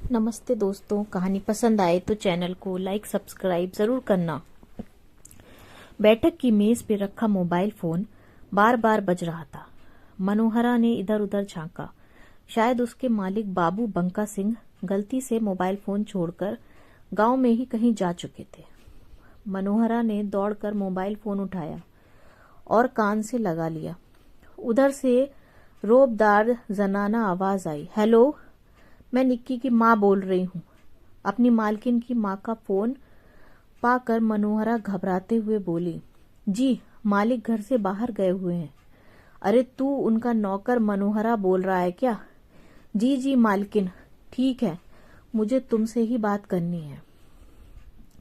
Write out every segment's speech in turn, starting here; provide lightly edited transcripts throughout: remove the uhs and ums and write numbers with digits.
नमस्ते दोस्तों, कहानी पसंद आए तो चैनल को लाइक सब्सक्राइब जरूर करना। बैठक की मेज पे रखा मोबाइल फोन बार बार बज रहा था। मनोहरा ने इधर उधर झांका। शायद उसके मालिक बाबू बंका सिंह गलती से मोबाइल फोन छोड़कर गांव में ही कहीं जा चुके थे। मनोहरा ने दौड़कर मोबाइल फोन उठाया और कान से लगा लिया। उधर से रोबदार जनाना आवाज आई, हेलो, मैं निक्की की माँ बोल रही हूँ। अपनी मालकिन की माँ का फोन पाकर मनोहरा घबराते हुए बोली, जी मालिक घर से बाहर गए हुए हैं। अरे तू उनका नौकर मनोहरा बोल रहा है क्या? जी जी मालकिन, ठीक है, मुझे तुमसे ही बात करनी है।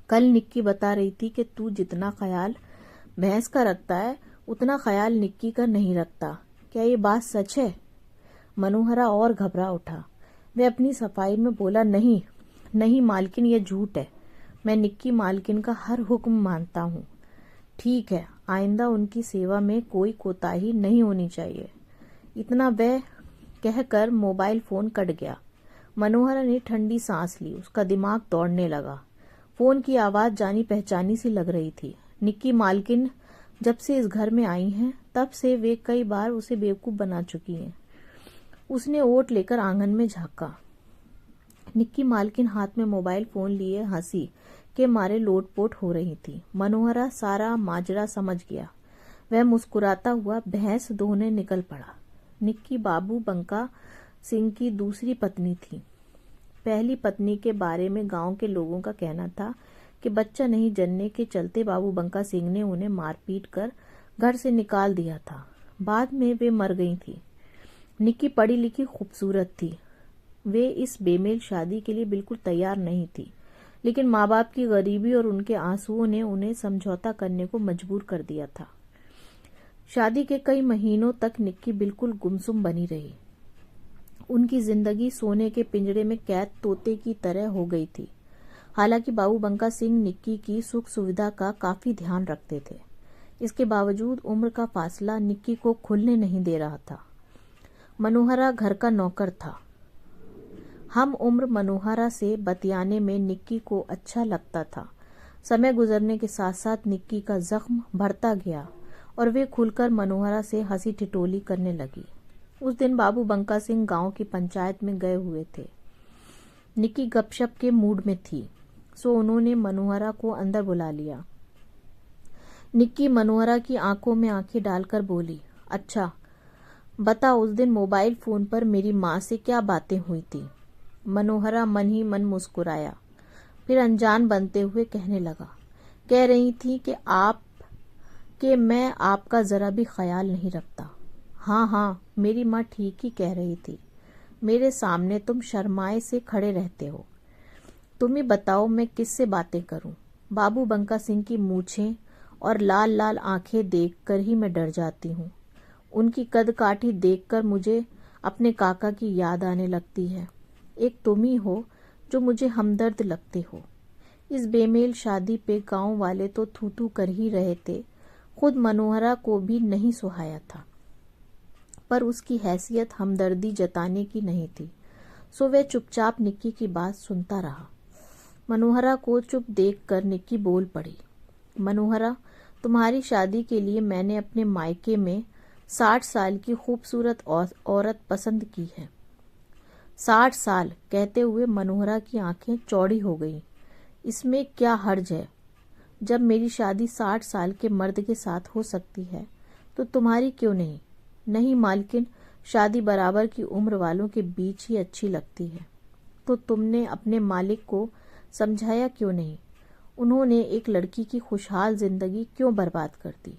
कल निक्की बता रही थी कि तू जितना ख्याल भैंस का रखता है उतना ख्याल निक्की का नहीं रखता। क्या ये बात सच है? मनोहरा और घबरा उठा। वे अपनी सफाई में बोला, नहीं नहीं मालकिन, ये झूठ है। मैं निक्की मालकिन का हर हुक्म मानता हूँ। ठीक है, आइंदा उनकी सेवा में कोई कोताही नहीं होनी चाहिए। इतना वह कहकर मोबाइल फोन कट गया। मनोहरा ने ठंडी सांस ली। उसका दिमाग दौड़ने लगा। फोन की आवाज जानी पहचानी सी लग रही थी। निक्की मालकिन जब से इस घर में आई हैं तब से वे कई बार उसे बेवकूफ बना चुकी हैं। उसने ओट लेकर आंगन में झांका। निक्की मालकिन हाथ में मोबाइल फोन लिए हंसी के मारे लोटपोट हो रही थी। मनोहरा सारा माजरा समझ गया। वह मुस्कुराता हुआ भैंस धोने निकल पड़ा। निक्की बाबू बंका सिंह की दूसरी पत्नी थी। पहली पत्नी के बारे में गांव के लोगों का कहना था कि बच्चा नहीं जनने के चलते बाबू बंका सिंह ने उन्हें मारपीट कर घर से निकाल दिया था। बाद में वे मर गई थी। निक्की पढ़ी लिखी खूबसूरत थी। वे इस बेमेल शादी के लिए बिल्कुल तैयार नहीं थी, लेकिन माँ बाप की गरीबी और उनके आंसुओं ने उन्हें समझौता करने को मजबूर कर दिया था। शादी के कई महीनों तक निक्की बिल्कुल गुमसुम बनी रही। उनकी जिंदगी सोने के पिंजरे में कैद तोते की तरह हो गई थी। हालांकि बाबू बंका सिंह निक्की की सुख सुविधा का काफी ध्यान रखते थे। इसके बावजूद उम्र का फासला निक्की को खुलने नहीं दे रहा था। मनोहरा घर का नौकर था। हम उम्र मनोहरा से बतियाने में निक्की को अच्छा लगता था। समय गुजरने के साथ साथ निक्की का जख्म बढ़ता गया और वे खुलकर मनोहरा से हंसी ठिठोली करने लगी। उस दिन बाबू बंका सिंह गांव की पंचायत में गए हुए थे। निक्की गपशप के मूड में थी, सो उन्होंने मनोहरा को अंदर बुला लिया। निक्की मनोहरा की आंखों में आंखें डालकर बोली, अच्छा बता, उस दिन मोबाइल फोन पर मेरी माँ से क्या बातें हुई थी? मनोहरा मन ही मन मुस्कुराया, फिर अनजान बनते हुए कहने लगा, कह रही थी कि मैं आपका जरा भी ख्याल नहीं रखता। हाँ हाँ, मेरी माँ ठीक ही कह रही थी। मेरे सामने तुम शर्माए से खड़े रहते हो। तुम ही बताओ मैं किससे बातें करूं? बाबू बंका सिंह की मूछें और लाल लाल आंखें देखकर ही मैं डर जाती हूँ। उनकी कद काठी देखकर मुझे अपने काका की याद आने लगती है। एक तुम ही हो जो मुझे हमदर्द लगते हो। इस बेमेल शादी पे गांव वाले तो थू थू कर ही रहे थे। खुद मनोहरा को भी नहीं सुहाया था, पर उसकी हैसियत हमदर्दी जताने की नहीं थी, सो वह चुपचाप निक्की की बात सुनता रहा। मनोहरा को चुप देखकर निक्की बोल पड़ी, मनोहरा, तुम्हारी शादी के लिए मैंने अपने मायके में 60 साल की खूबसूरत औरत पसंद की है। 60 साल कहते हुए मनोहरा की आंखें चौड़ी हो गईं। इसमें क्या हर्ज है? जब मेरी शादी 60 साल के मर्द के साथ हो सकती है तो तुम्हारी क्यों नहीं? नहीं मालकिन, शादी बराबर की उम्र वालों के बीच ही अच्छी लगती है। तो तुमने अपने मालिक को समझाया क्यों नहीं? उन्होंने एक लड़की की खुशहाल जिंदगी क्यों बर्बाद कर दी?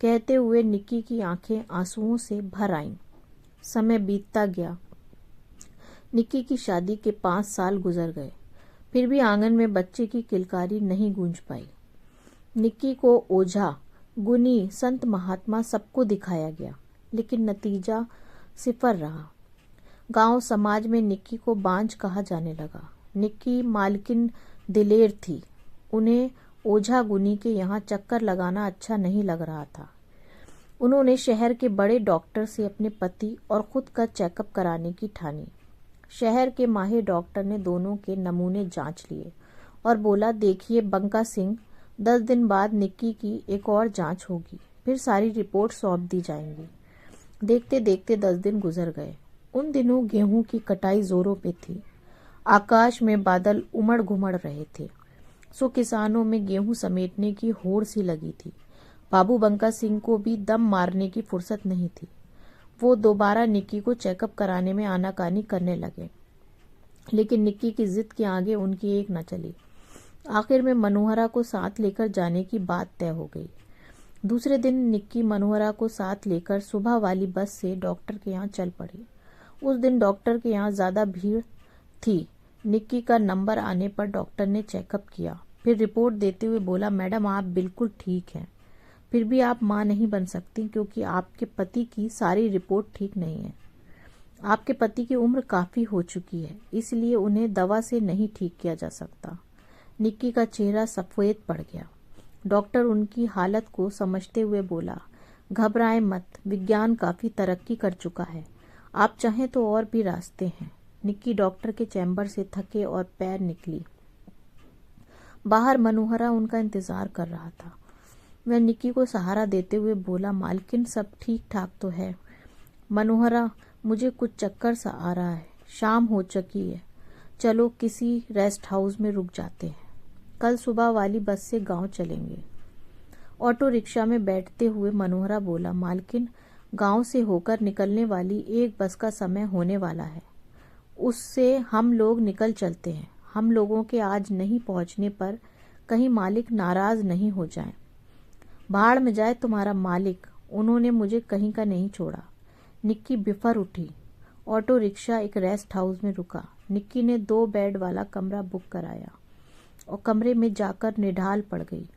कहते हुए निक्की की आंखें आंसुओं से भर आईं। समय बीतता गया। निक्की की शादी के 5 साल गुजर गए, फिर भी आंगन में बच्चे की किलकारी नहीं गूंज पाई। निक्की को ओझा, गुनी, संत महात्मा सबको दिखाया गया, लेकिन नतीजा सिफर रहा। गांव समाज में निक्की को बांझ कहा जाने लगा। निक्की मालकिन दिलेर थी। उन्हें ओझा गुनी के यहाँ चक्कर लगाना अच्छा नहीं लग रहा था। उन्होंने शहर के बड़े डॉक्टर से अपने पति और खुद का चेकअप कराने की ठानी। शहर के माहिर डॉक्टर ने दोनों के नमूने जांच लिए और बोला, देखिए बंका सिंह, 10 दिन बाद निक्की की एक और जांच होगी, फिर सारी रिपोर्ट सौंप दी जाएंगी। देखते देखते 10 दिन गुजर गए। उन दिनों गेहूं की कटाई जोरों पे थी। आकाश में बादल उमड़ घुमड़ रहे थे, सो किसानों में गेहूं समेटने की होड़ सी लगी थी। बाबू बंका सिंह को भी दम मारने की फुर्सत नहीं थी। वो दोबारा निक्की को चेकअप कराने में आनाकानी करने लगे, लेकिन निक्की की जिद के आगे उनकी एक न चली। आखिर में मनोहरा को साथ लेकर जाने की बात तय हो गई। दूसरे दिन निक्की मनोहरा को साथ लेकर सुबह वाली बस से डॉक्टर के यहाँ चल पड़ी। उस दिन डॉक्टर के यहाँ ज्यादा भीड़ थी। निक्की का नंबर आने पर डॉक्टर ने चेकअप किया, फिर रिपोर्ट देते हुए बोला, मैडम आप बिल्कुल ठीक हैं, फिर भी आप माँ नहीं बन सकती क्योंकि आपके पति की सारी रिपोर्ट ठीक नहीं है। आपके पति की उम्र काफी हो चुकी है, इसलिए उन्हें दवा से नहीं ठीक किया जा सकता। निक्की का चेहरा सफेद पड़ गया। डॉक्टर उनकी हालत को समझते हुए बोला, घबराएं मत, विज्ञान काफी तरक्की कर चुका है, आप चाहें तो और भी रास्ते हैं। निक्की डॉक्टर के चैम्बर से थके और पैर निकली। बाहर मनोहरा उनका इंतजार कर रहा था। वह निक्की को सहारा देते हुए बोला, मालकिन सब ठीक ठाक तो है। मनोहरा, मुझे कुछ चक्कर सा आ रहा है, शाम हो चुकी है, चलो किसी रेस्ट हाउस में रुक जाते हैं, कल सुबह वाली बस से गांव चलेंगे। ऑटो रिक्शा में बैठते हुए मनोहरा बोला, मालकिन गांव से होकर निकलने वाली एक बस का समय होने वाला है, उससे हम लोग निकल चलते हैं। हम लोगों के आज नहीं पहुंचने पर कहीं मालिक नाराज नहीं हो जाएं। भाड़ में जाए तुम्हारा मालिक, उन्होंने मुझे कहीं का नहीं छोड़ा। निक्की बिफर उठी। ऑटो रिक्शा एक रेस्ट हाउस में रुका। निक्की ने 2 बेड वाला कमरा बुक कराया और कमरे में जाकर निढाल पड़ गई।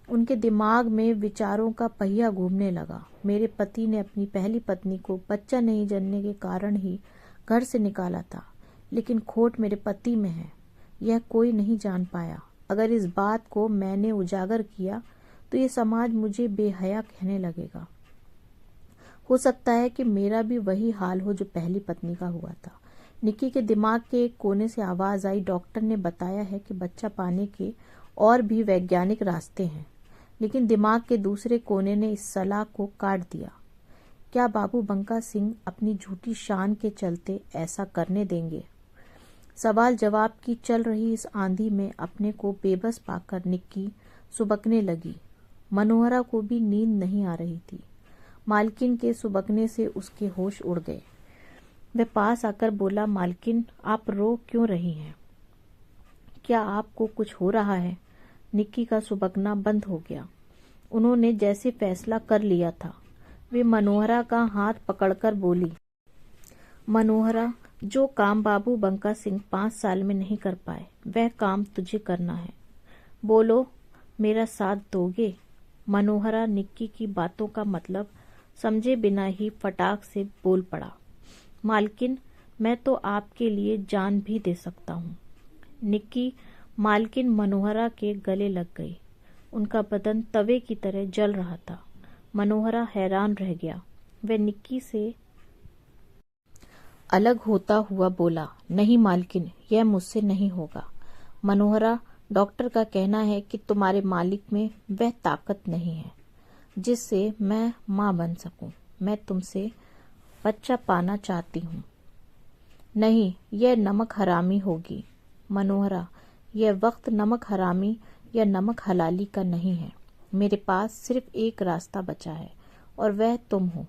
उनके दिमाग में विचारों का पहिया घूमने लगा। मेरे पति ने अपनी पहली पत्नी को बच्चा नहीं जन्ने के कारण ही घर से निकाला था, लेकिन खोट मेरे पति में है, यह कोई नहीं जान पाया। अगर इस बात को मैंने उजागर किया तो ये समाज मुझे बेहया कहने लगेगा। हो सकता है कि मेरा भी वही हाल हो जो पहली पत्नी का हुआ था। निक्की के दिमाग के एक कोने से आवाज आई, डॉक्टर ने बताया है कि बच्चा पाने के और भी वैज्ञानिक रास्ते हैं। लेकिन दिमाग के दूसरे कोने ने इस सलाह को काट दिया। क्या बाबू बंका सिंह अपनी झूठी शान के चलते ऐसा करने देंगे? सवाल जवाब की चल रही इस आंधी में अपने को बेबस पाकर निक्की सुबकने लगी। मनोहरा को भी नींद नहीं आ रही थी। मालकिन के सुबकने से उसके होश उड़ गए। वह पास आकर बोला, मालकिन आप रो क्यों रही हैं? क्या आपको कुछ हो रहा है? निक्की का सुबकना बंद हो गया। उन्होंने जैसे फैसला कर लिया था। वे मनोहरा का हाथ पकड़कर बोली, मनोहरा, जो काम बाबू बंका सिंह 5 साल में नहीं कर पाए, वह काम तुझे करना है। बोलो, मेरा साथ दोगे? मनोहरा निक्की की बातों का मतलब समझे बिना ही फटाक से बोल पड़ा, मालकिन, मैं तो आपके लिए जान भी दे सकता हूँ। निक्की मालकिन मनोहरा के गले लग गई। उनका बदन तवे की तरह जल रहा था। मनोहरा हैरान रह गया। वह निक्की से अलग होता हुआ बोला, नहीं मालकिन, यह मुझसे नहीं होगा। मनोहरा, डॉक्टर का कहना है कि तुम्हारे मालिक में वह ताकत नहीं है जिससे मैं माँ बन सकूं। मैं तुमसे बच्चा पाना चाहती हूँ। नहीं, यह नमक हरामी होगी। मनोहरा, यह वक्त नमक हरामी या नमक हलाली का नहीं है। मेरे पास सिर्फ एक रास्ता बचा है और वह तुम हो।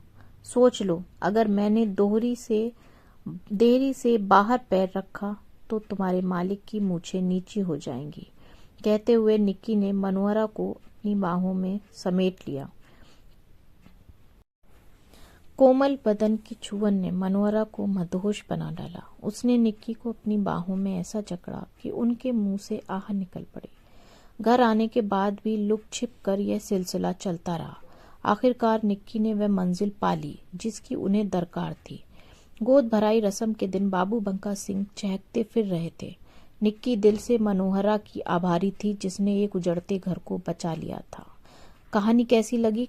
सोच लो, अगर मैंने देरी से बाहर पैर रखा तो तुम्हारे मालिक की मूछें नीची हो जाएंगी। कहते हुए निक्की ने मनोहरा को अपनी बाहों में समेट लिया। कोमल बदन की छुअन ने मनोहरा को मदहोश बना डाला। उसने निक्की को अपनी बाहों में ऐसा जकड़ा कि उनके मुंह से आह निकल पड़ी। घर आने के बाद भी लुक छिप कर यह सिलसिला चलता रहा। आखिरकार निक्की ने वह मंजिल पा ली जिसकी उन्हें दरकार थी। गोद भराई रस्म के दिन बाबू बंका सिंह चहकते फिर रहे थे। निक्की दिल से मनोहरा की आभारी थी जिसने एक उजड़ते घर को बचा लिया था। कहानी कैसी लगी?